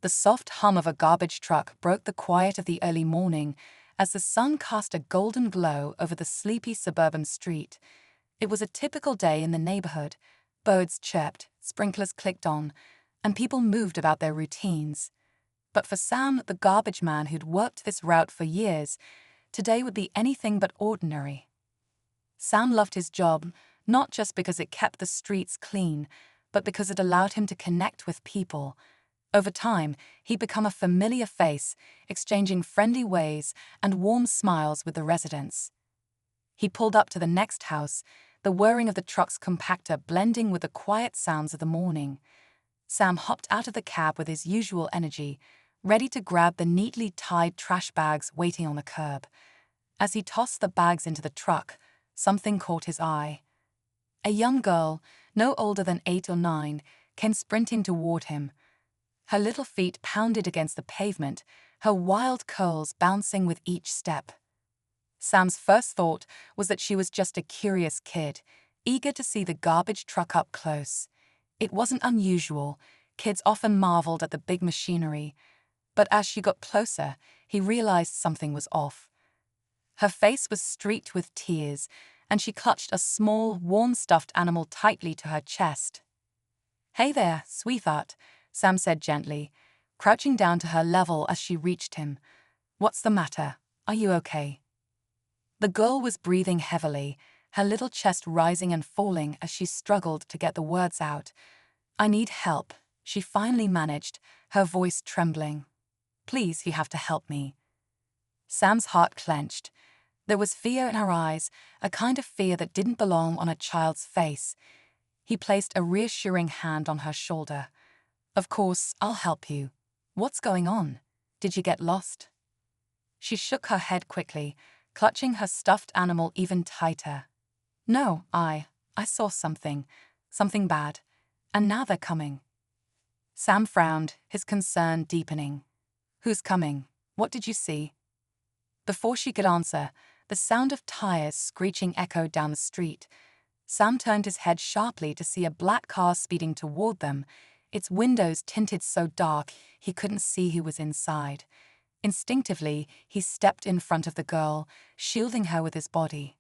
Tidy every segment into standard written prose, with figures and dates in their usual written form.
The soft hum of a garbage truck broke the quiet of the early morning as the sun cast a golden glow over the sleepy suburban street. It was a typical day in the neighborhood. Birds chirped, sprinklers clicked on, and people moved about their routines. But for Sam, the garbage man who'd worked this route for years, today would be anything but ordinary. Sam loved his job, not just because it kept the streets clean, but because it allowed him to connect with people. Over time, he'd become a familiar face, exchanging friendly ways and warm smiles with the residents. He pulled up to the next house, the whirring of the truck's compactor blending with the quiet sounds of the morning. Sam hopped out of the cab with his usual energy, ready to grab the neatly tied trash bags waiting on the curb. As he tossed the bags into the truck, something caught his eye. A young girl, no older than 8 or 9, came sprinting toward him. Her little feet pounded against the pavement, her wild curls bouncing with each step. Sam's first thought was that she was just a curious kid, eager to see the garbage truck up close. It wasn't unusual. Kids often marveled at the big machinery. But as she got closer, he realized something was off. Her face was streaked with tears, and she clutched a small, warm stuffed animal tightly to her chest. "Hey there, sweetheart," Sam said gently, crouching down to her level as she reached him. "What's the matter? Are you okay?" The girl was breathing heavily, her little chest rising and falling as she struggled to get the words out. "I need help," she finally managed, her voice trembling. "Please, you have to help me." Sam's heart clenched. There was fear in her eyes, a kind of fear that didn't belong on a child's face. He placed a reassuring hand on her shoulder. "Of course, I'll help you. What's going on? Did you get lost?" She shook her head quickly, clutching her stuffed animal even tighter. "No, I saw something bad, and now they're coming." Sam frowned, his concern deepening. "Who's coming? What did you see?" Before she could answer, the sound of tires screeching echoed down the street. Sam turned his head sharply to see a black car speeding toward them, its windows tinted so dark he couldn't see who was inside. Instinctively, he stepped in front of the girl, shielding her with his body.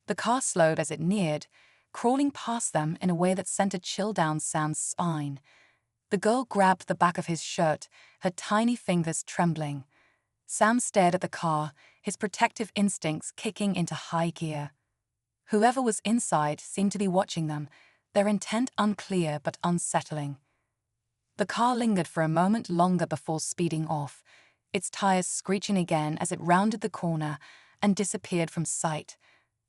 The car slowed as it neared, crawling past them in a way that sent a chill down Sam's spine. The girl grabbed the back of his shirt, her tiny fingers trembling. Sam stared at the car, his protective instincts kicking into high gear. Whoever was inside seemed to be watching them, their intent unclear but unsettling. The car lingered for a moment longer before speeding off, its tires screeching again as it rounded the corner and disappeared from sight.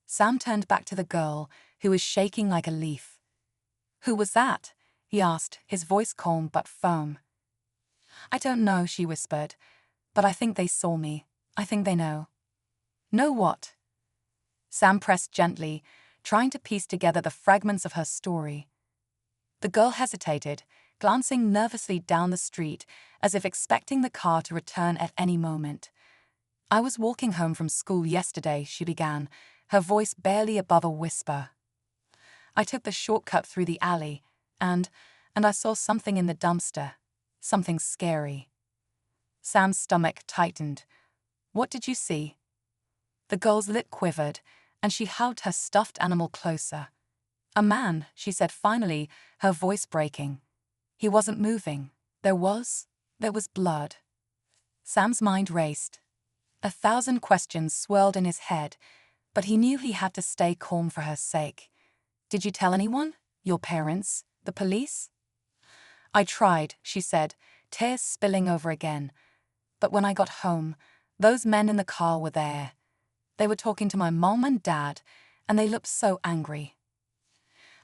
Sam turned back to the girl, who was shaking like a leaf. "Who was that?" he asked, his voice calm but firm. "I don't know," she whispered, "but I think they saw me. I think they know." "Know what?" Sam pressed gently, trying to piece together the fragments of her story. The girl hesitated, glancing nervously down the street as if expecting the car to return at any moment. "I was walking home from school yesterday," she began, her voice barely above a whisper. "I took the shortcut through the alley, and I saw something in the dumpster. Something scary." Sam's stomach tightened. "What did you see?" The girl's lip quivered, and she hugged her stuffed animal closer. "A man," she said finally, her voice breaking. "He wasn't moving. There was blood." Sam's mind raced. 1,000 questions swirled in his head, but he knew he had to stay calm for her sake. "Did you tell anyone? Your parents? The police?" "I tried," she said, tears spilling over again. "But when I got home, those men in the car were there. They were talking to my mom and dad, and they looked so angry.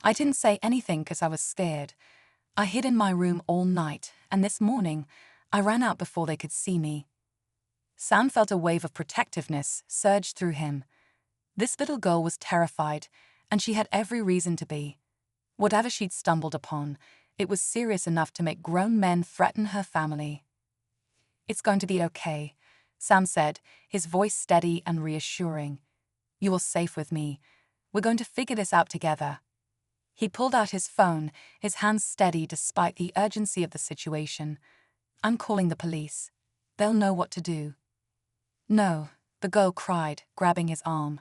I didn't say anything because I was scared. I hid in my room all night, and this morning, I ran out before they could see me." Sam felt a wave of protectiveness surge through him. This little girl was terrified, and she had every reason to be. Whatever she'd stumbled upon, it was serious enough to make grown men threaten her family. "It's going to be okay," Sam said, his voice steady and reassuring. "You are safe with me. We're going to figure this out together." He pulled out his phone, his hands steady despite the urgency of the situation. I'm calling the police. They'll know what to do. No, the girl cried, grabbing his arm.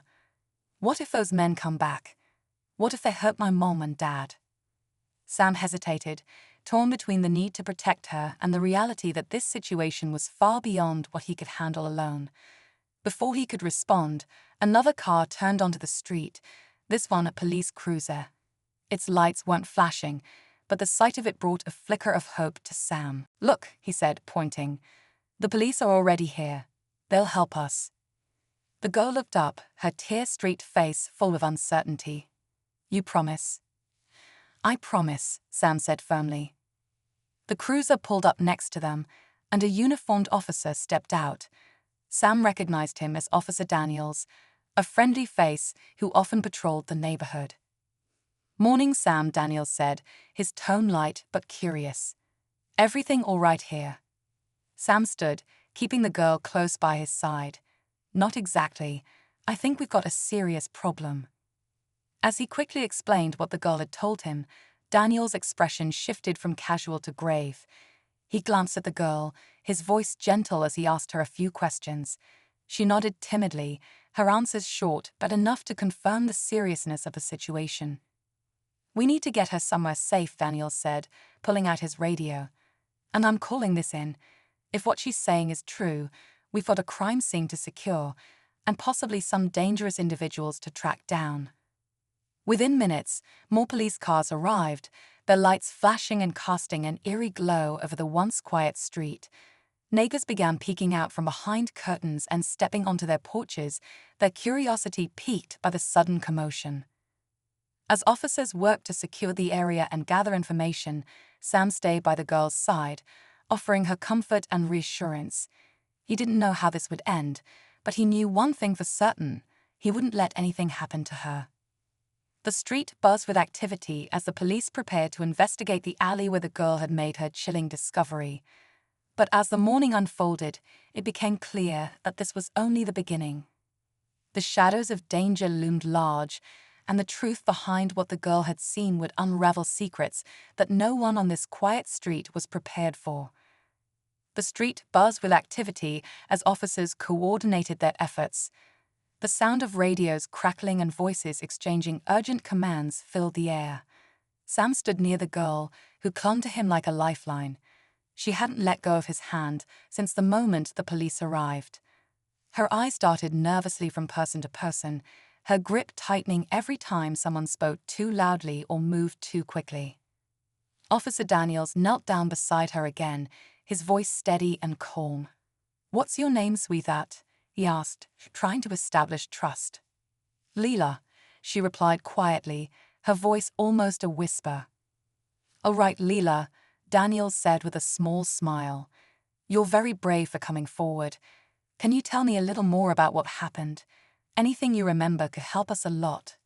What if those men come back? What if they hurt my mom and dad? Sam hesitated, torn between the need to protect her and the reality that this situation was far beyond what he could handle alone. Before he could respond, another car turned onto the street, this one a police cruiser. Its lights weren't flashing, but the sight of it brought a flicker of hope to Sam. Look, he said, pointing. The police are already here. They'll help us. The girl looked up, her tear-streaked face full of uncertainty. You promise? I promise, Sam said firmly. The cruiser pulled up next to them, and a uniformed officer stepped out. Sam recognized him as Officer Daniels, a friendly face who often patrolled the neighborhood. Morning, Sam, Daniels said, his tone light but curious. Everything all right here? Sam stood, keeping the girl close by his side. Not exactly. I think we've got a serious problem. As he quickly explained what the girl had told him, Daniel's expression shifted from casual to grave. He glanced at the girl, his voice gentle as he asked her a few questions. She nodded timidly, her answers short but enough to confirm the seriousness of the situation. We need to get her somewhere safe, Daniel said, pulling out his radio. And I'm calling this in. If what she's saying is true, we've got a crime scene to secure, and possibly some dangerous individuals to track down. Within minutes, more police cars arrived, their lights flashing and casting an eerie glow over the once quiet street. Neighbors began peeking out from behind curtains and stepping onto their porches, their curiosity piqued by the sudden commotion. As officers worked to secure the area and gather information, Sam stayed by the girl's side, offering her comfort and reassurance. He didn't know how this would end, but he knew one thing for certain: he wouldn't let anything happen to her. The street buzzed with activity as the police prepared to investigate the alley where the girl had made her chilling discovery. But as the morning unfolded, it became clear that this was only the beginning. The shadows of danger loomed large, and the truth behind what the girl had seen would unravel secrets that no one on this quiet street was prepared for. The street buzzed with activity as officers coordinated their efforts. The sound of radios crackling and voices exchanging urgent commands filled the air. Sam stood near the girl, who clung to him like a lifeline. She hadn't let go of his hand since the moment the police arrived. Her eyes darted nervously from person to person, her grip tightening every time someone spoke too loudly or moved too quickly. Officer Daniels knelt down beside her again, his voice steady and calm. "What's your name, sweetheart?" he asked, trying to establish trust. "Leela," she replied quietly, her voice almost a whisper. "All right, Leela," Daniels said with a small smile. "You're very brave for coming forward. Can you tell me a little more about what happened? Anything you remember could help us a lot."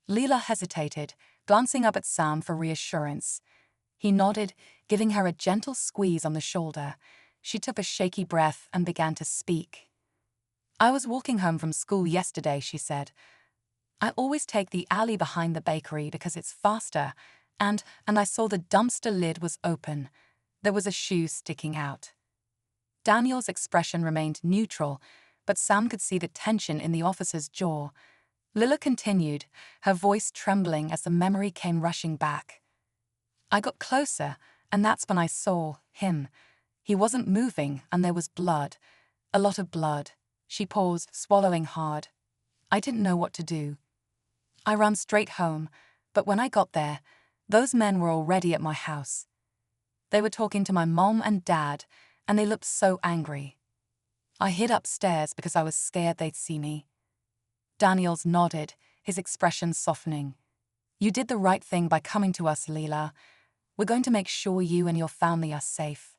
Leela hesitated, glancing up at Sam for reassurance. He nodded, giving her a gentle squeeze on the shoulder. She took a shaky breath and began to speak. "I was walking home from school yesterday," she said. "I always take the alley behind the bakery because it's faster, and I saw the dumpster lid was open. There was a shoe sticking out." Daniel's expression remained neutral, but Sam could see the tension in the officer's jaw. Lila continued, her voice trembling as the memory came rushing back. "I got closer, and that's when I saw him. He wasn't moving, and there was blood. A lot of blood." She paused, swallowing hard. "I didn't know what to do. I ran straight home, but when I got there, those men were already at my house. They were talking to my mom and dad, and they looked so angry. I hid upstairs because I was scared they'd see me." Daniels nodded, his expression softening. "You did the right thing by coming to us, Leela. We're going to make sure you and your family are safe."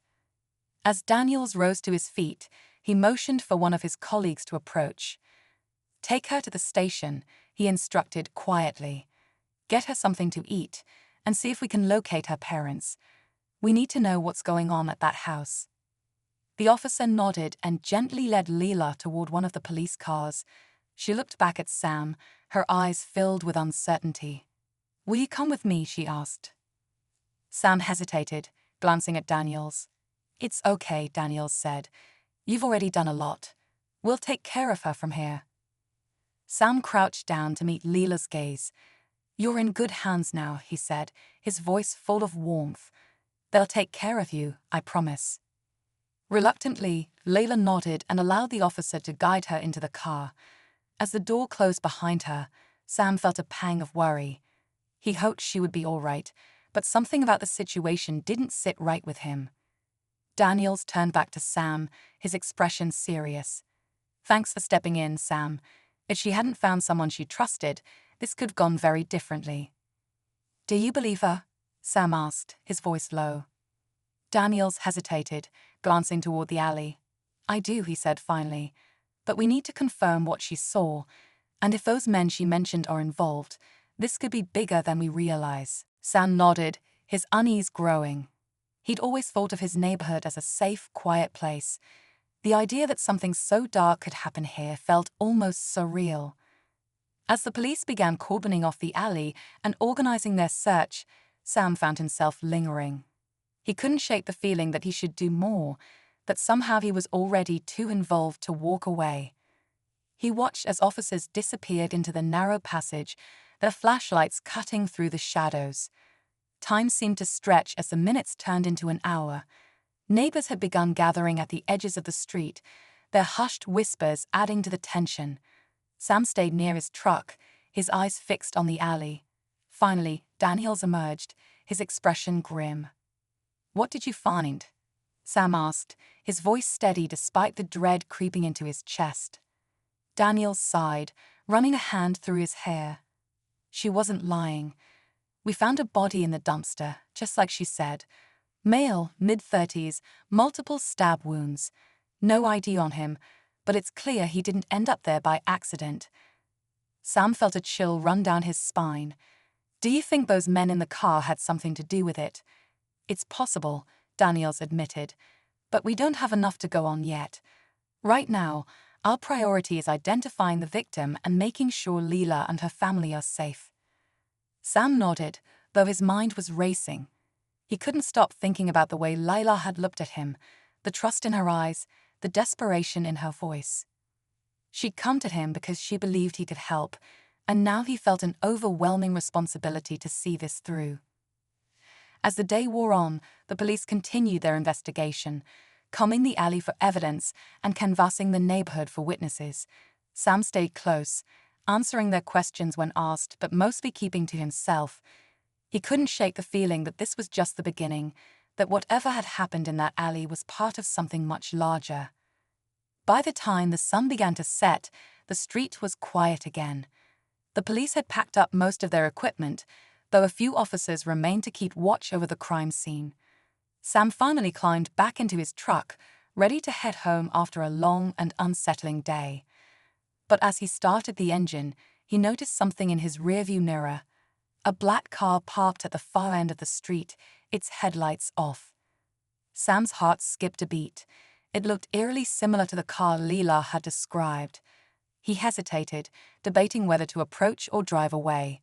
As Daniels rose to his feet, he motioned for one of his colleagues to approach. "Take her to the station," he instructed quietly. "Get her something to eat, and see if we can locate her parents. We need to know what's going on at that house." The officer nodded and gently led Leela toward one of the police cars. She looked back at Sam, her eyes filled with uncertainty. "Will you come with me?" she asked. Sam hesitated, glancing at Daniels. "It's okay," Daniels said. "You've already done a lot. We'll take care of her from here." Sam crouched down to meet Leela's gaze. "You're in good hands now," he said, his voice full of warmth. "They'll take care of you, I promise." Reluctantly, Leila nodded and allowed the officer to guide her into the car. As the door closed behind her, Sam felt a pang of worry. He hoped she would be all right, but something about the situation didn't sit right with him. Daniels turned back to Sam, his expression serious. "Thanks for stepping in, Sam. If she hadn't found someone she trusted, this could have gone very differently." "Do you believe her?" Sam asked, his voice low. Daniels hesitated, glancing toward the alley. "I do," he said finally. "But we need to confirm what she saw, and if those men she mentioned are involved, this could be bigger than we realize." Sam nodded, his unease growing. He'd always thought of his neighborhood as a safe, quiet place. The idea that something so dark could happen here felt almost surreal. As the police began cordoning off the alley and organizing their search, Sam found himself lingering. He couldn't shake the feeling that he should do more, that somehow he was already too involved to walk away. He watched as officers disappeared into the narrow passage, their flashlights cutting through the shadows. Time seemed to stretch as the minutes turned into an hour. Neighbors had begun gathering at the edges of the street, their hushed whispers adding to the tension. Sam stayed near his truck, his eyes fixed on the alley. Finally, Daniels emerged, his expression grim. "What did you find?" Sam asked, his voice steady despite the dread creeping into his chest. Daniels sighed, running a hand through his hair. "She wasn't lying. We found a body in the dumpster, just like she said. Male, mid-30s, multiple stab wounds. No ID on him, but it's clear he didn't end up there by accident." Sam felt a chill run down his spine. "Do you think those men in the car had something to do with it?" "It's possible," Daniels admitted, "but we don't have enough to go on yet. Right now, our priority is identifying the victim and making sure Leela and her family are safe." Sam nodded, though his mind was racing. He couldn't stop thinking about the way Leila had looked at him, the trust in her eyes, the desperation in her voice. She'd come to him because she believed he could help, and now he felt an overwhelming responsibility to see this through. As the day wore on, the police continued their investigation, combing the alley for evidence and canvassing the neighborhood for witnesses. Sam stayed close, answering their questions when asked, but mostly keeping to himself. He couldn't shake the feeling that this was just the beginning, that whatever had happened in that alley was part of something much larger. By the time the sun began to set, the street was quiet again. The police had packed up most of their equipment, though a few officers remained to keep watch over the crime scene. Sam finally climbed back into his truck, ready to head home after a long and unsettling day. But as he started the engine, he noticed something in his rearview mirror. A black car parked at the far end of the street, its headlights off. Sam's heart skipped a beat. It looked eerily similar to the car Leela had described. He hesitated, debating whether to approach or drive away.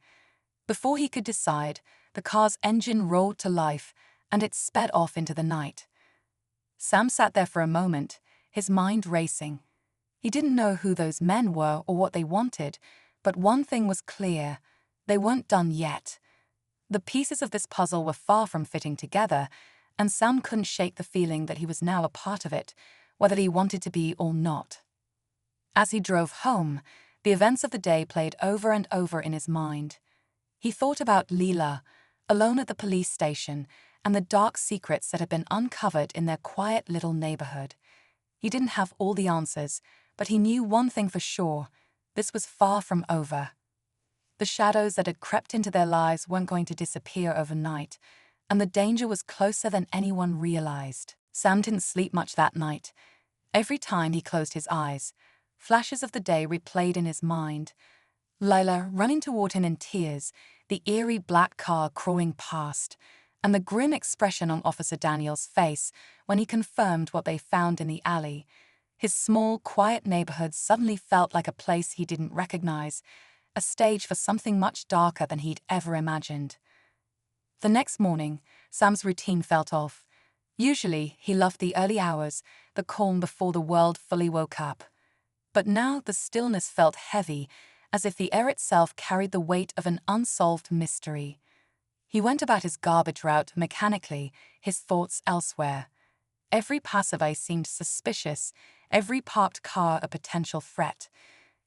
Before he could decide, the car's engine roared to life, and it sped off into the night. Sam sat there for a moment, his mind racing. He didn't know who those men were or what they wanted, but one thing was clear: they weren't done yet. The pieces of this puzzle were far from fitting together, and Sam couldn't shake the feeling that he was now a part of it, whether he wanted to be or not. As he drove home, the events of the day played over and over in his mind. He thought about Leela, alone at the police station, and the dark secrets that had been uncovered in their quiet little neighborhood. He didn't have all the answers, but he knew one thing for sure: this was far from over. The shadows that had crept into their lives weren't going to disappear overnight, and the danger was closer than anyone realized. Sam didn't sleep much that night. Every time he closed his eyes, flashes of the day replayed in his mind. Leila running toward him in tears, the eerie black car crawling past, and the grim expression on Officer Daniels' face when he confirmed what they found in the alley. His small, quiet neighborhood suddenly felt like a place he didn't recognize, a stage for something much darker than he'd ever imagined. The next morning, Sam's routine felt off. Usually, he loved the early hours, the calm before the world fully woke up. But now the stillness felt heavy, as if the air itself carried the weight of an unsolved mystery. He went about his garbage route mechanically, his thoughts elsewhere. Every passerby seemed suspicious, every parked car a potential threat.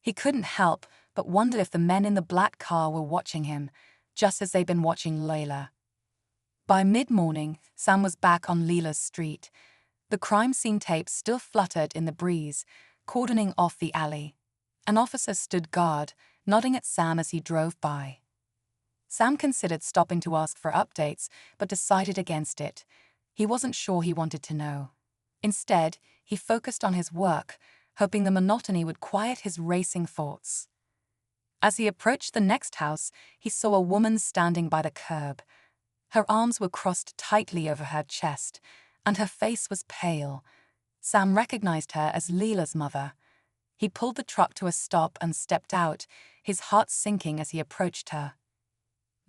He couldn't help but wonder if the men in the black car were watching him, just as they'd been watching Layla. By mid-morning, Sam was back on Leela's street. The crime scene tape still fluttered in the breeze, cordoning off the alley. An officer stood guard, nodding at Sam as he drove by. Sam considered stopping to ask for updates, but decided against it. He wasn't sure he wanted to know. Instead, he focused on his work, hoping the monotony would quiet his racing thoughts. As he approached the next house, he saw a woman standing by the curb. Her arms were crossed tightly over her chest, and her face was pale. Sam recognized her as Leela's mother. He pulled the truck to a stop and stepped out, his heart sinking as he approached her.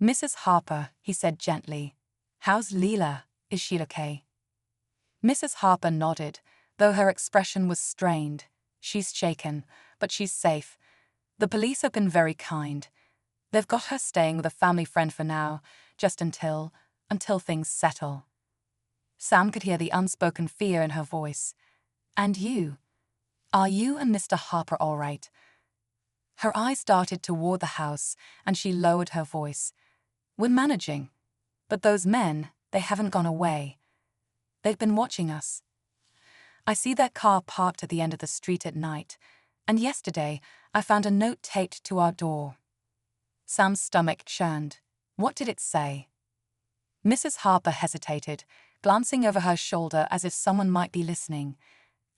"Mrs. Harper," he said gently. "How's Leela? Is she okay?" Mrs. Harper nodded, though her expression was strained. "She's shaken, but she's safe. The police have been very kind. They've got her staying with a family friend for now, just until things settle." Sam could hear the unspoken fear in her voice. "And you? Are you and Mr. Harper all right?" Her eyes darted toward the house, and she lowered her voice. "We're managing. But those men, they haven't gone away. They've been watching us. I see their car parked at the end of the street at night, and yesterday I found a note taped to our door." Sam's stomach churned. What did it say? Mrs. Harper hesitated, glancing over her shoulder as if someone might be listening.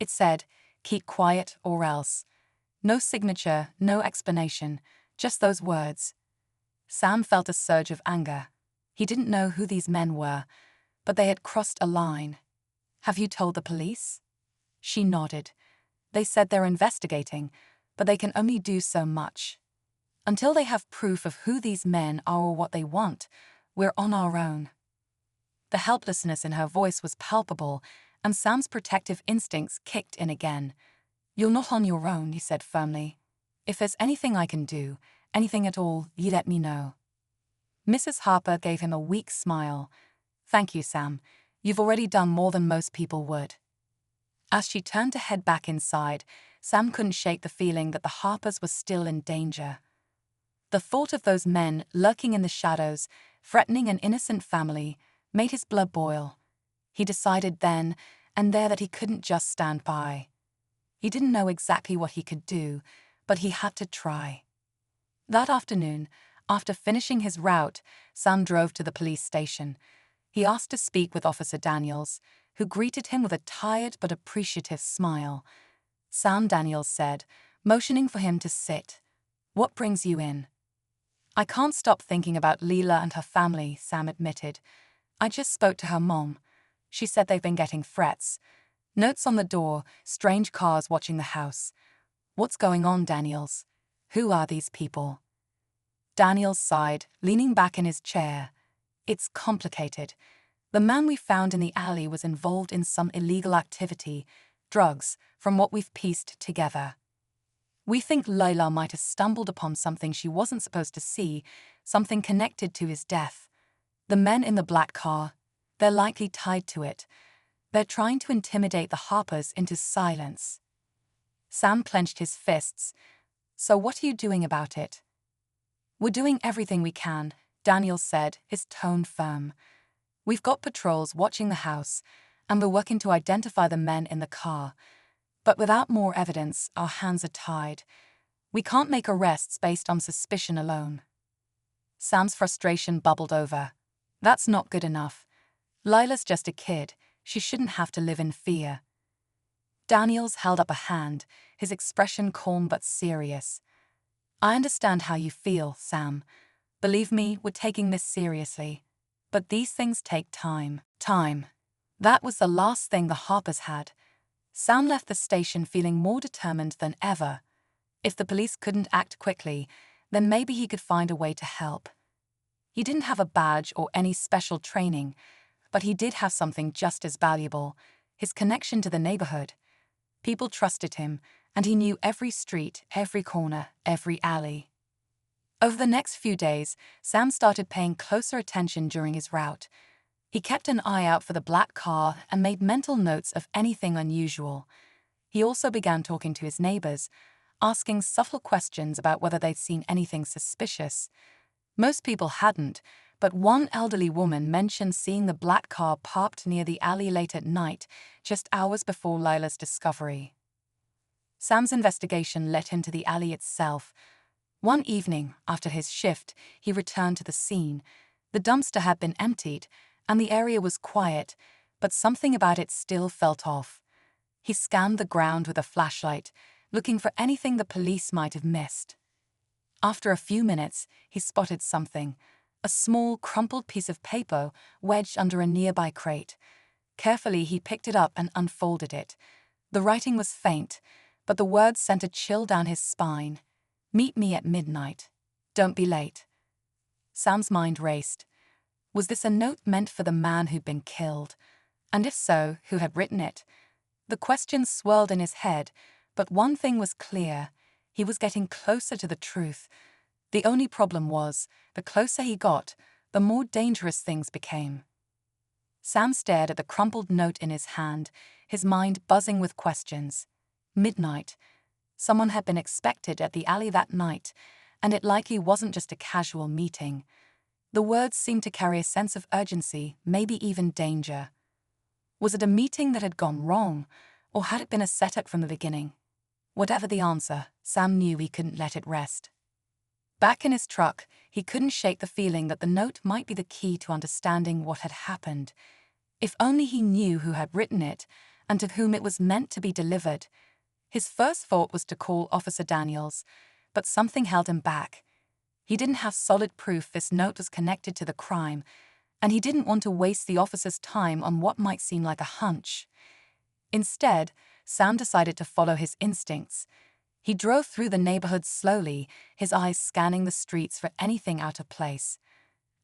It said, "Keep quiet or else." No signature, no explanation, just those words. Sam felt a surge of anger. He didn't know who these men were, but they had crossed a line. "Have you told the police?" She nodded. "They said they're investigating, but they can only do so much. Until they have proof of who these men are or what they want, we're on our own." The helplessness in her voice was palpable, and Sam's protective instincts kicked in again. "You're not on your own," he said firmly. "If there's anything I can do, anything at all, you let me know." Mrs. Harper gave him a weak smile. "Thank you, Sam. You've already done more than most people would." As she turned to head back inside, Sam couldn't shake the feeling that the Harpers were still in danger. The thought of those men lurking in the shadows, threatening an innocent family, made his blood boil. He decided then and there that he couldn't just stand by. He didn't know exactly what he could do, but he had to try. That afternoon, after finishing his route, Sam drove to the police station. He asked to speak with Officer Daniels, who greeted him with a tired but appreciative smile. "Sam," Daniels said, motioning for him to sit. "What brings you in?" "I can't stop thinking about Leela and her family," Sam admitted. "I just spoke to her mom. She said they've been getting threats. Notes on the door, strange cars watching the house." "What's going on, Daniels? Who are these people?" Daniels sighed, leaning back in his chair. "It's complicated. The man we found in the alley was involved in some illegal activity, drugs, from what we've pieced together. We think Layla might have stumbled upon something she wasn't supposed to see, something connected to his death. The men in the black car, they're likely tied to it. They're trying to intimidate the Harpers into silence." Sam clenched his fists. "So what are you doing about it?" "We're doing everything we can," Daniel said, his tone firm. "We've got patrols watching the house, and we're working to identify the men in the car. But without more evidence, our hands are tied. We can't make arrests based on suspicion alone." Sam's frustration bubbled over. "That's not good enough. Lila's just a kid. She shouldn't have to live in fear." Daniels held up a hand, his expression calm but serious. "I understand how you feel, Sam. Believe me, we're taking this seriously. But these things take time." Time. That was the last thing the Harpers had. Sam left the station feeling more determined than ever. If the police couldn't act quickly, then maybe he could find a way to help. He didn't have a badge or any special training, But he did have something just as valuable: his connection to the neighborhood. People trusted him, and he knew every street, every corner, every alley. Over the next few days, Sam started paying closer attention during his route. He kept an eye out for the black car and made mental notes of anything unusual. He also began talking to his neighbors, asking subtle questions about whether they'd seen anything suspicious. Most people hadn't, but one elderly woman mentioned seeing the black car parked near the alley late at night, just hours before Lila's discovery. Sam's investigation led him to the alley itself. One evening, after his shift, he returned to the scene. The dumpster had been emptied, and the area was quiet, but something about it still felt off. He scanned the ground with a flashlight, looking for anything the police might have missed. After a few minutes, he spotted something: a small, crumpled piece of paper wedged under a nearby crate. Carefully, he picked it up and unfolded it. The writing was faint, but the words sent a chill down his spine. "Meet me at midnight. Don't be late." Sam's mind raced. Was this a note meant for the man who'd been killed? And if so, who had written it? The questions swirled in his head, but one thing was clear: he was getting closer to the truth. The only problem was, the closer he got, the more dangerous things became. Sam stared at the crumpled note in his hand, his mind buzzing with questions. Midnight. Someone had been expected at the alley that night, and it likely wasn't just a casual meeting. The words seemed to carry a sense of urgency, maybe even danger. Was it a meeting that had gone wrong, or had it been a setup from the beginning? Whatever the answer, Sam knew he couldn't let it rest. Back in his truck, he couldn't shake the feeling that the note might be the key to understanding what had happened. If only he knew who had written it, and to whom it was meant to be delivered. His first thought was to call Officer Daniels, but something held him back. He didn't have solid proof this note was connected to the crime, and he didn't want to waste the officer's time on what might seem like a hunch. Instead, Sam decided to follow his instincts. He drove through the neighborhood slowly, his eyes scanning the streets for anything out of place.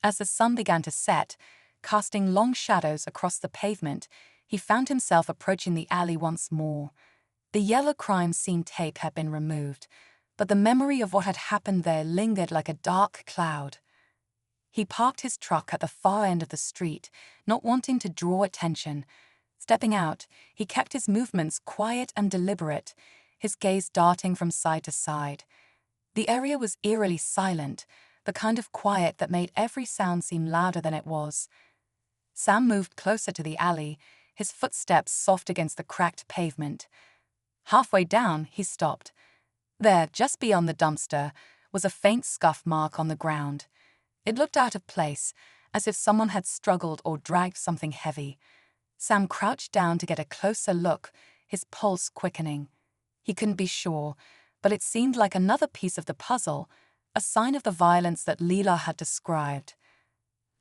As the sun began to set, casting long shadows across the pavement, he found himself approaching the alley once more. The yellow crime scene tape had been removed, but the memory of what had happened there lingered like a dark cloud. He parked his truck at the far end of the street, not wanting to draw attention. Stepping out, he kept his movements quiet and deliberate, his gaze darting from side to side. The area was eerily silent, the kind of quiet that made every sound seem louder than it was. Sam moved closer to the alley, his footsteps soft against the cracked pavement. Halfway down, he stopped. There, just beyond the dumpster, was a faint scuff mark on the ground. It looked out of place, as if someone had struggled or dragged something heavy. Sam crouched down to get a closer look, his pulse quickening. He couldn't be sure, but it seemed like another piece of the puzzle, a sign of the violence that Leela had described.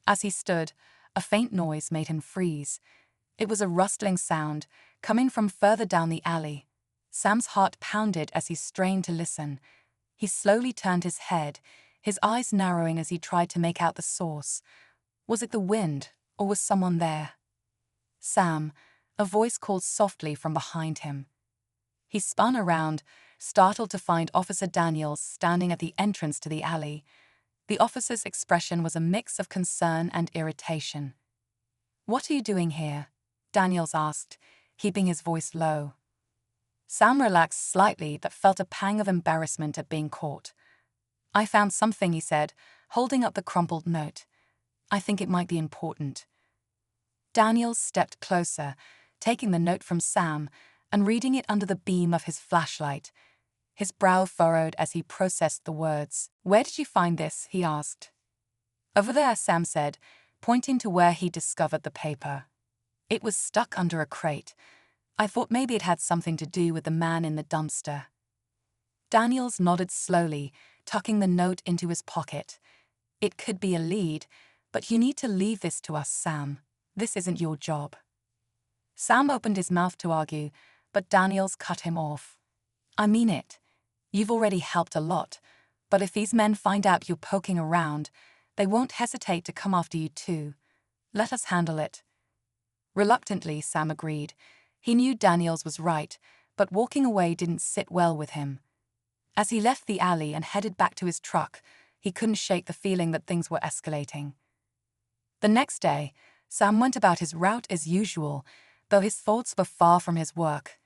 As he stood, a faint noise made him freeze. It was a rustling sound, coming from further down the alley. Sam's heart pounded as he strained to listen. He slowly turned his head, his eyes narrowing as he tried to make out the source. Was it the wind, or was someone there? "Sam," a voice called softly from behind him. He spun around, startled to find Officer Daniels standing at the entrance to the alley. The officer's expression was a mix of concern and irritation. "What are you doing here?" Daniels asked, keeping his voice low. Sam relaxed slightly but felt a pang of embarrassment at being caught. "I found something," he said, holding up the crumpled note. "I think it might be important." Daniels stepped closer, taking the note from Sam and reading it under the beam of his flashlight. His brow furrowed as he processed the words. "Where did you find this?" he asked. "Over there," Sam said, pointing to where he discovered the paper. "It was stuck under a crate. I thought maybe it had something to do with the man in the dumpster." Daniels nodded slowly, tucking the note into his pocket. "It could be a lead, but you need to leave this to us, Sam. This isn't your job." Sam opened his mouth to argue, but Daniels cut him off. "I mean it. You've already helped a lot, but if these men find out you're poking around, they won't hesitate to come after you too. Let us handle it. Reluctantly, Sam agreed. He knew Daniels was right, but walking away didn't sit well with him. As he left the alley and headed back to his truck, he couldn't shake the feeling that things were escalating. The next day, Sam went about his route as usual, though his thoughts were far from his work.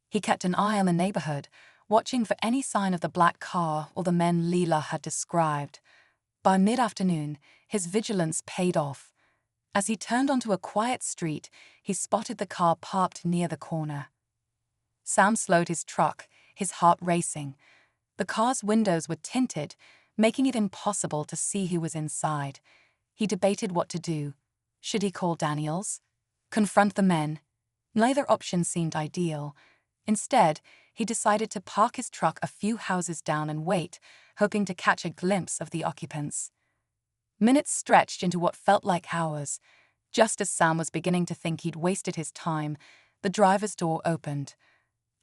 He kept an eye on the neighborhood, watching for any sign of the black car or the men Leela had described. By mid-afternoon, his vigilance paid off. As he turned onto a quiet street, he spotted the car parked near the corner. Sam slowed his truck, his heart racing. The car's windows were tinted, making it impossible to see who was inside. He debated what to do. Should he call Daniels? Confront the men? Neither option seemed ideal. Instead, he decided to park his truck a few houses down and wait, hoping to catch a glimpse of the occupants. Minutes stretched into what felt like hours. Just as Sam was beginning to think he'd wasted his time, the driver's door opened.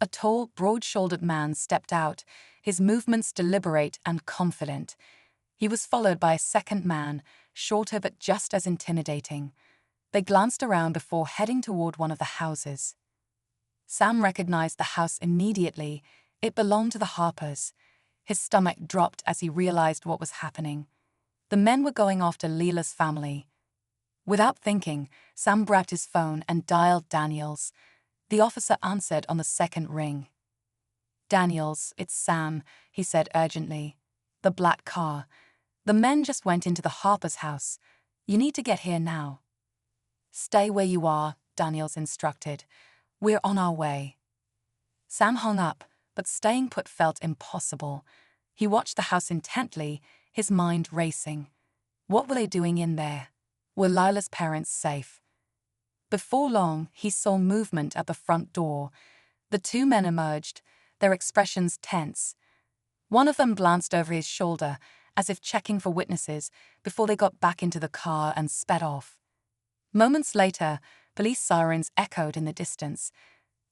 A tall, broad-shouldered man stepped out, his movements deliberate and confident. He was followed by a second man, shorter but just as intimidating. They glanced around before heading toward one of the houses. Sam recognized the house immediately. It belonged to the Harpers. His stomach dropped as he realized what was happening. The men were going after Leela's family. Without thinking, Sam grabbed his phone and dialed Daniels. The officer answered on the second ring. "Daniels, it's Sam," he said urgently. "The black car. The men just went into the Harper's house. You need to get here now." "Stay where you are," Daniels instructed. "We're on our way." Sam hung up, but staying put felt impossible. He watched the house intently, his mind racing. What were they doing in there? Were Lila's parents safe? Before long, he saw movement at the front door. The two men emerged, their expressions tense. One of them glanced over his shoulder, as if checking for witnesses, before they got back into the car and sped off. Moments later, police sirens echoed in the distance.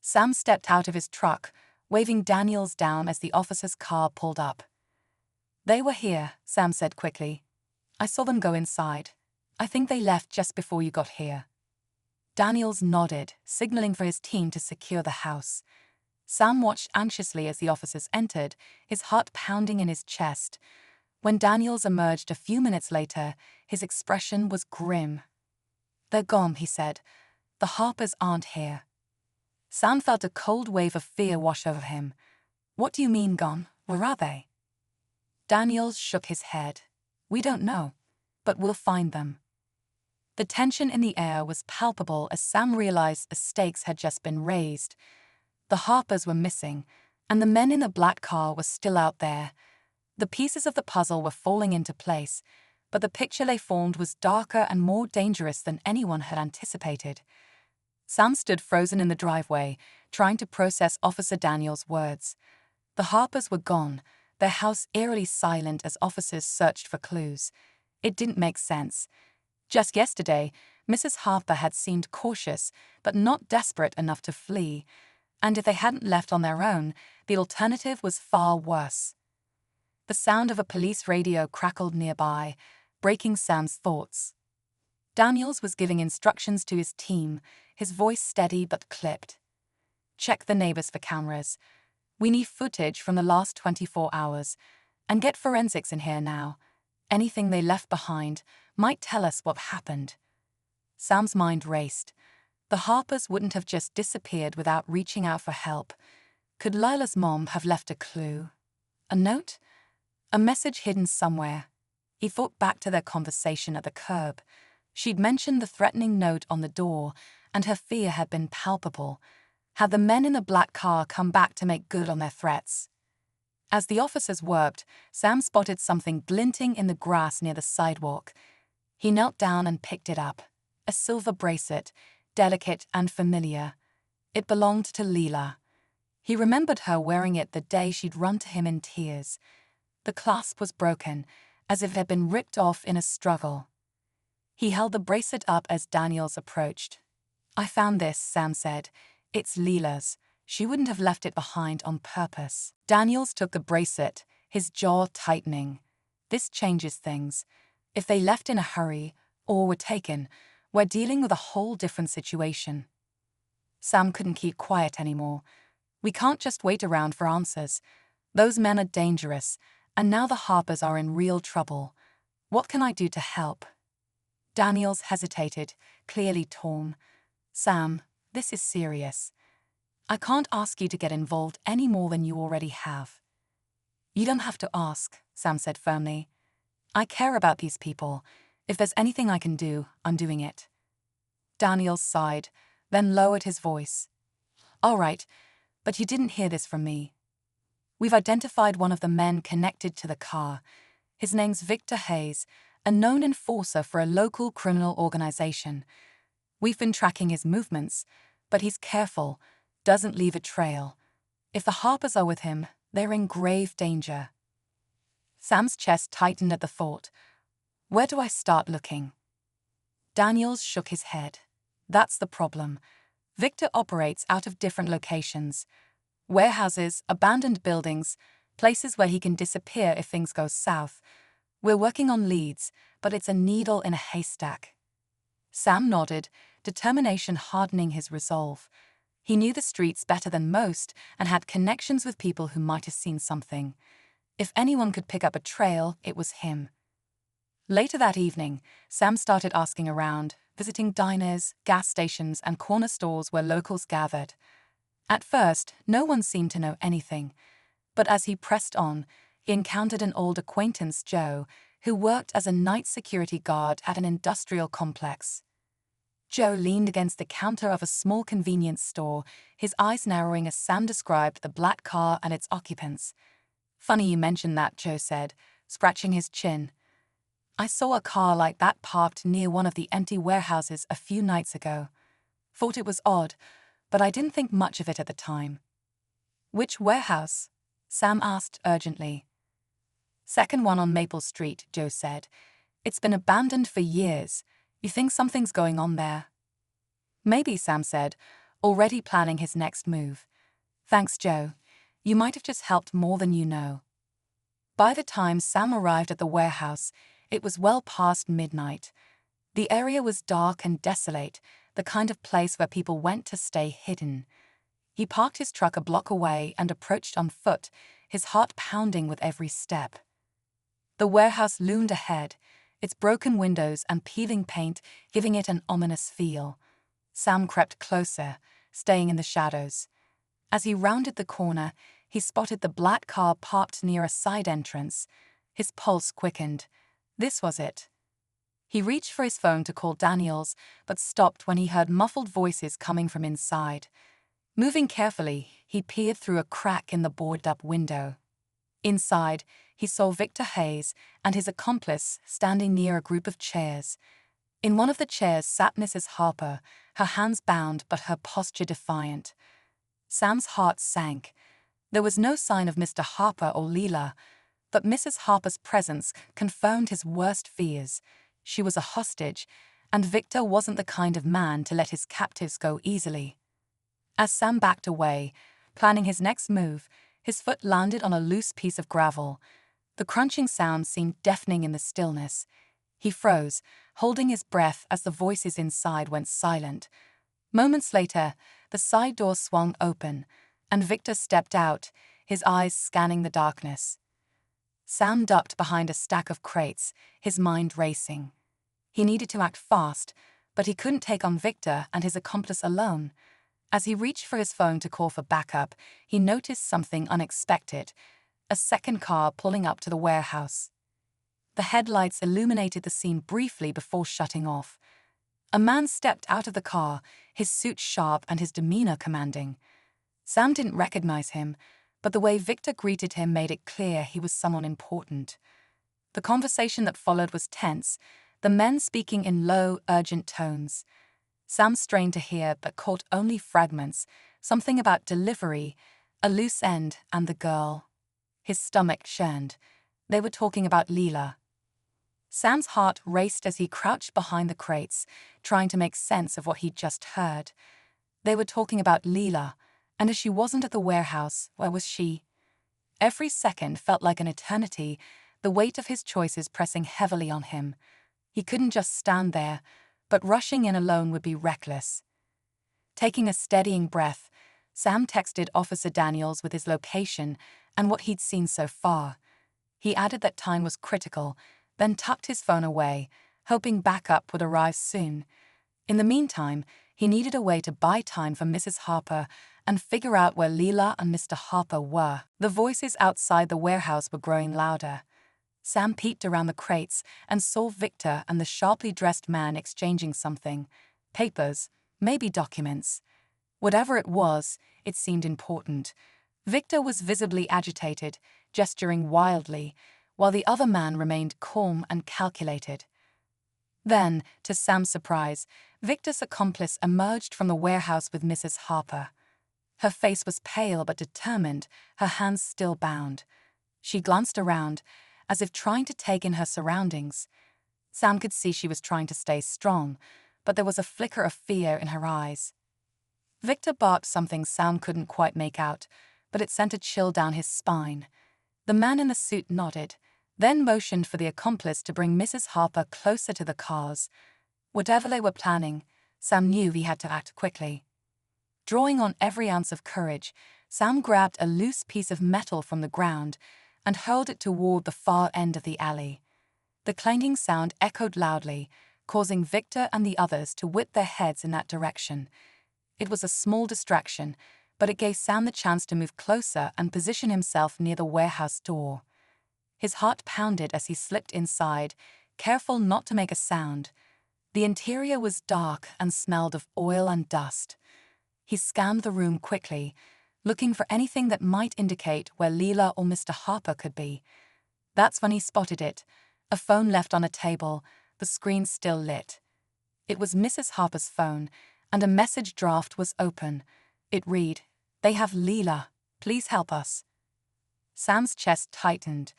Sam stepped out of his truck, waving Daniels down as the officer's car pulled up. "They were here," Sam said quickly. "I saw them go inside. I think they left just before you got here." Daniels nodded, signaling for his team to secure the house. Sam watched anxiously as the officers entered, his heart pounding in his chest. When Daniels emerged a few minutes later, his expression was grim. "They're gone," he said. "The Harpers aren't here." Sam felt a cold wave of fear wash over him. "What do you mean gone? Where are they?" Daniels shook his head. "We don't know, but we'll find them." The tension in the air was palpable as Sam realized the stakes had just been raised. The Harpers were missing, and the men in the black car were still out there. The pieces of the puzzle were falling into place, but the picture they formed was darker and more dangerous than anyone had anticipated. Sam stood frozen in the driveway, trying to process Officer Daniels' words. The Harpers were gone, their house eerily silent as officers searched for clues. It didn't make sense. Just yesterday, Mrs. Harper had seemed cautious, but not desperate enough to flee. And if they hadn't left on their own, the alternative was far worse. The sound of a police radio crackled nearby, breaking Sam's thoughts. Daniels was giving instructions to his team, his voice steady but clipped. "Check the neighbors for cameras. We need footage from the last 24 hours. And get forensics in here now. Anything they left behind might tell us what happened." Sam's mind raced. The Harpers wouldn't have just disappeared without reaching out for help. Could Lila's mom have left a clue? A note? A message hidden somewhere? He thought back to their conversation at the curb. She'd mentioned the threatening note on the door, and her fear had been palpable. Had the men in the black car come back to make good on their threats? As the officers worked, Sam spotted something glinting in the grass near the sidewalk. He knelt down and picked it up. A silver bracelet, delicate and familiar. It belonged to Leela. He remembered her wearing it the day she'd run to him in tears. The clasp was broken, as if it had been ripped off in a struggle. He held the bracelet up as Daniels approached. "I found this," Sam said. "It's Leela's. She wouldn't have left it behind on purpose." Daniels took the bracelet, his jaw tightening. This changes things. If they left in a hurry, or were taken, We're dealing with a whole different situation." Sam couldn't keep quiet anymore. "We can't just wait around for answers. Those men are dangerous, and now the Harpers are in real trouble. What can I do to help?" Daniels hesitated, clearly torn. "Sam, this is serious. I can't ask you to get involved any more than you already have." "You don't have to ask," Sam said firmly. "I care about these people. If there's anything I can do, I'm doing it." Daniels sighed, then lowered his voice. "All right, but you didn't hear this from me. We've identified one of the men connected to the car. His name's Victor Hayes, a known enforcer for a local criminal organization. We've been tracking his movements, but he's careful, doesn't leave a trail. If the Harpers are with him, they're in grave danger." Sam's chest tightened at the thought. "Where do I start looking?" Daniels shook his head. "That's the problem. Victor operates out of different locations. Warehouses, abandoned buildings, places where he can disappear if things go south. We're working on leads, but it's a needle in a haystack." Sam nodded, determination hardening his resolve. He knew the streets better than most and had connections with people who might have seen something. If anyone could pick up a trail, it was him. Later that evening, Sam started asking around, visiting diners, gas stations, and corner stores where locals gathered. At first, no one seemed to know anything, but as he pressed on, he encountered an old acquaintance, Joe, who worked as a night security guard at an industrial complex. Joe leaned against the counter of a small convenience store, his eyes narrowing as Sam described the black car and its occupants. "Funny you mention that," Joe said, scratching his chin. "I saw a car like that parked near one of the empty warehouses a few nights ago. Thought it was odd, but I didn't think much of it at the time." "Which warehouse?" Sam asked urgently. "Second one on Maple Street," Joe said. "It's been abandoned for years. You think something's going on there?" "Maybe," Sam said, already planning his next move. "Thanks, Joe. You might have just helped more than you know." By the time Sam arrived at the warehouse, it was well past midnight. The area was dark and desolate, the kind of place where people went to stay hidden. He parked his truck a block away and approached on foot, his heart pounding with every step. The warehouse loomed ahead, its broken windows and peeling paint giving it an ominous feel. Sam crept closer, staying in the shadows. As he rounded the corner, he spotted the black car parked near a side entrance. His pulse quickened. This was it. He reached for his phone to call Daniels, but stopped when he heard muffled voices coming from inside. Moving carefully, he peered through a crack in the boarded-up window. Inside, he saw Victor Hayes and his accomplice standing near a group of chairs. In one of the chairs sat Mrs. Harper, her hands bound but her posture defiant. Sam's heart sank. There was no sign of Mr. Harper or Leela, but Mrs. Harper's presence confirmed his worst fears. She was a hostage, and Victor wasn't the kind of man to let his captives go easily. As Sam backed away, planning his next move, his foot landed on a loose piece of gravel. The crunching sound seemed deafening in the stillness. He froze, holding his breath as the voices inside went silent. Moments later, the side door swung open, and Victor stepped out, his eyes scanning the darkness. Sam ducked behind a stack of crates, his mind racing. He needed to act fast, but he couldn't take on Victor and his accomplice alone. As he reached for his phone to call for backup, he noticed something unexpected: a second car pulling up to the warehouse. The headlights illuminated the scene briefly before shutting off. A man stepped out of the car, his suit sharp and his demeanor commanding. Sam didn't recognize him, but the way Victor greeted him made it clear he was someone important. The conversation that followed was tense, the men speaking in low, urgent tones. Sam strained to hear but caught only fragments, something about delivery, a loose end, and the girl. His stomach churned. They were talking about Leela. Sam's heart raced as he crouched behind the crates, trying to make sense of what he'd just heard. They were talking about Leela, and if she wasn't at the warehouse, where was she? Every second felt like an eternity, the weight of his choices pressing heavily on him. He couldn't just stand there. but rushing in alone would be reckless. Taking a steadying breath, Sam texted Officer Daniels with his location and what he'd seen so far. He added that time was critical, then tucked his phone away, hoping backup would arrive soon. In the meantime, he needed a way to buy time for Mrs. Harper and figure out where Leela and Mr. Harper were. The voices outside the warehouse were growing louder. Sam peeked around the crates and saw Victor and the sharply dressed man exchanging something. Papers, maybe documents. Whatever it was, it seemed important. Victor was visibly agitated, gesturing wildly, while the other man remained calm and calculated. Then, to Sam's surprise, Victor's accomplice emerged from the warehouse with Mrs. Harper. Her face was pale but determined, her hands still bound. She glanced around, as if trying to take in her surroundings. Sam could see she was trying to stay strong, but there was a flicker of fear in her eyes. Victor barked something Sam couldn't quite make out, but it sent a chill down his spine. The man in the suit nodded, then motioned for the accomplice to bring Mrs. Harper closer to the cars. Whatever they were planning, Sam knew he had to act quickly. Drawing on every ounce of courage, Sam grabbed a loose piece of metal from the ground and hurled it toward the far end of the alley. The clanking sound echoed loudly, causing Victor and the others to whip their heads in that direction. It was a small distraction, but it gave Sam the chance to move closer and position himself near the warehouse door. His heart pounded as he slipped inside, careful not to make a sound. The interior was dark and smelled of oil and dust. He scanned the room quickly, looking for anything that might indicate where Leela or Mr. Harper could be. That's when he spotted it, a phone left on a table, the screen still lit. It was Mrs. Harper's phone, and a message draft was open. It read, "They have Leela. Please help us." Sam's chest tightened.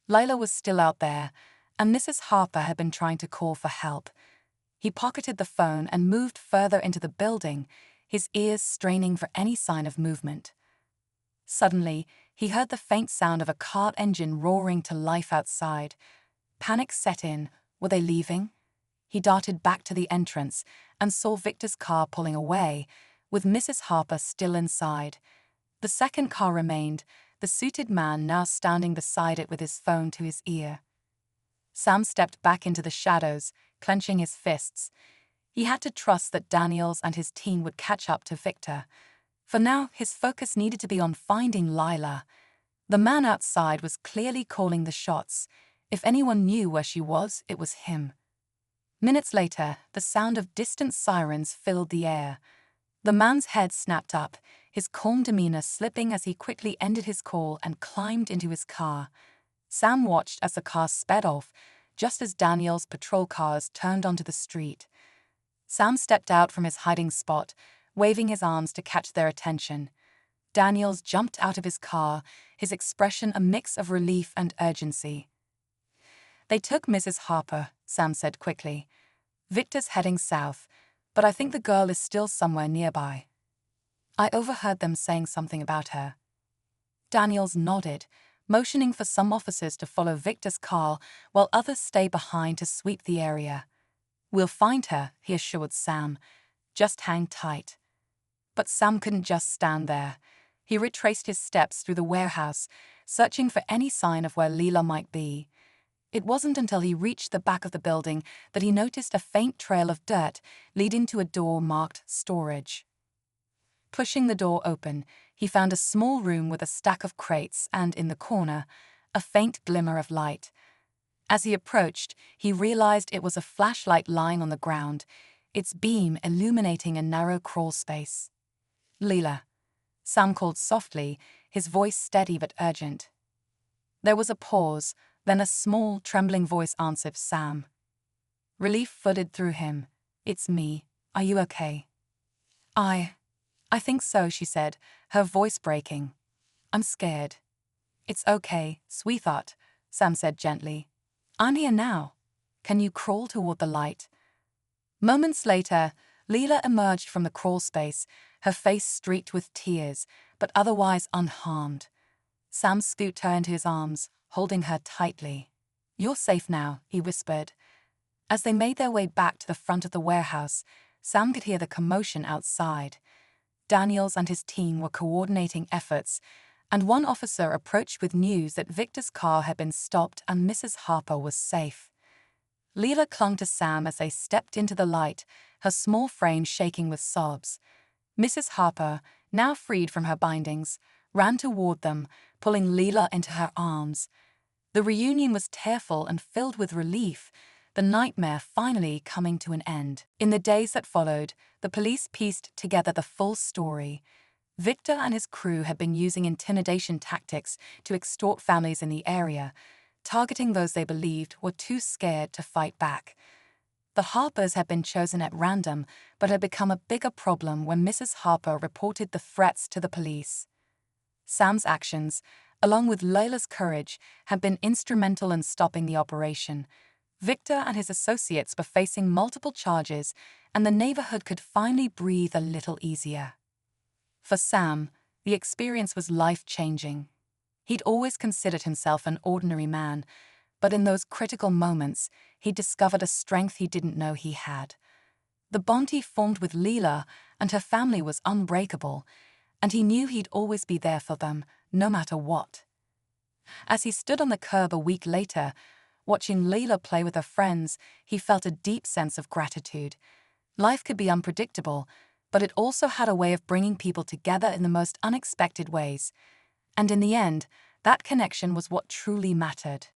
Lila was still out there, and Mrs. Harper had been trying to call for help. He pocketed the phone and moved further into the building, his ears straining for any sign of movement. Suddenly, he heard the faint sound of a cart engine roaring to life outside. Panic set in. Were they leaving? He darted back to the entrance and saw Victor's car pulling away, with Mrs. Harper still inside. The second car remained, the suited man now standing beside it with his phone to his ear. Sam stepped back into the shadows, clenching his fists. He had to trust that Daniels and his team would catch up to Victor. For now, his focus needed to be on finding Lila. The man outside was clearly calling the shots. If anyone knew where she was, it was him. Minutes later, the sound of distant sirens filled the air. The man's head snapped up, his calm demeanor slipping as he quickly ended his call and climbed into his car. Sam watched as the car sped off, just as Daniel's patrol cars turned onto the street. Sam stepped out from his hiding spot, waving his arms to catch their attention. Daniels jumped out of his car, his expression a mix of relief and urgency. "They took Mrs. Harper," Sam said quickly. "Victor's heading south, but I think the girl is still somewhere nearby. I overheard them saying something about her." Daniels nodded, motioning for some officers to follow Victor's car while others stay behind to sweep the area. "We'll find her," he assured Sam. "Just hang tight." But Sam couldn't just stand there. He retraced his steps through the warehouse, searching for any sign of where Leela might be. It wasn't until he reached the back of the building that he noticed a faint trail of dirt leading to a door marked storage. Pushing the door open, he found a small room with a stack of crates and, in the corner, a faint glimmer of light. As he approached, he realized it was a flashlight lying on the ground, its beam illuminating a narrow crawl space. "Leela," Sam called softly, his voice steady but urgent. There was a pause, then a small, trembling voice answered Sam. Relief flooded through him. "It's me. Are you okay?" I think so," she said, her voice breaking. "I'm scared." "It's okay, sweetheart," Sam said gently. "I'm here now. Can you crawl toward the light?" Moments later, Leela emerged from the crawl space, her face streaked with tears, but otherwise unharmed. Sam scooped her into his arms, holding her tightly. "You're safe now," he whispered. As they made their way back to the front of the warehouse, Sam could hear the commotion outside. Daniels and his team were coordinating efforts, and one officer approached with news that Victor's car had been stopped and Mrs. Harper was safe. Leela clung to Sam as they stepped into the light, her small frame shaking with sobs. Mrs. Harper, now freed from her bindings, ran toward them, pulling Leela into her arms. The reunion was tearful and filled with relief, the nightmare finally coming to an end. In the days that followed, the police pieced together the full story. Victor and his crew had been using intimidation tactics to extort families in the area, targeting those they believed were too scared to fight back. The Harpers had been chosen at random, but had become a bigger problem when Mrs. Harper reported the threats to the police. Sam's actions, along with Layla's courage, had been instrumental in stopping the operation. Victor and his associates were facing multiple charges, and the neighborhood could finally breathe a little easier. For Sam, the experience was life-changing. He'd always considered himself an ordinary man, but in those critical moments, he discovered a strength he didn't know he had. The bond he formed with Leela and her family was unbreakable, and he knew he'd always be there for them, no matter what. As he stood on the curb a week later, watching Leela play with her friends, he felt a deep sense of gratitude. Life could be unpredictable, but it also had a way of bringing people together in the most unexpected ways. And in the end, that connection was what truly mattered.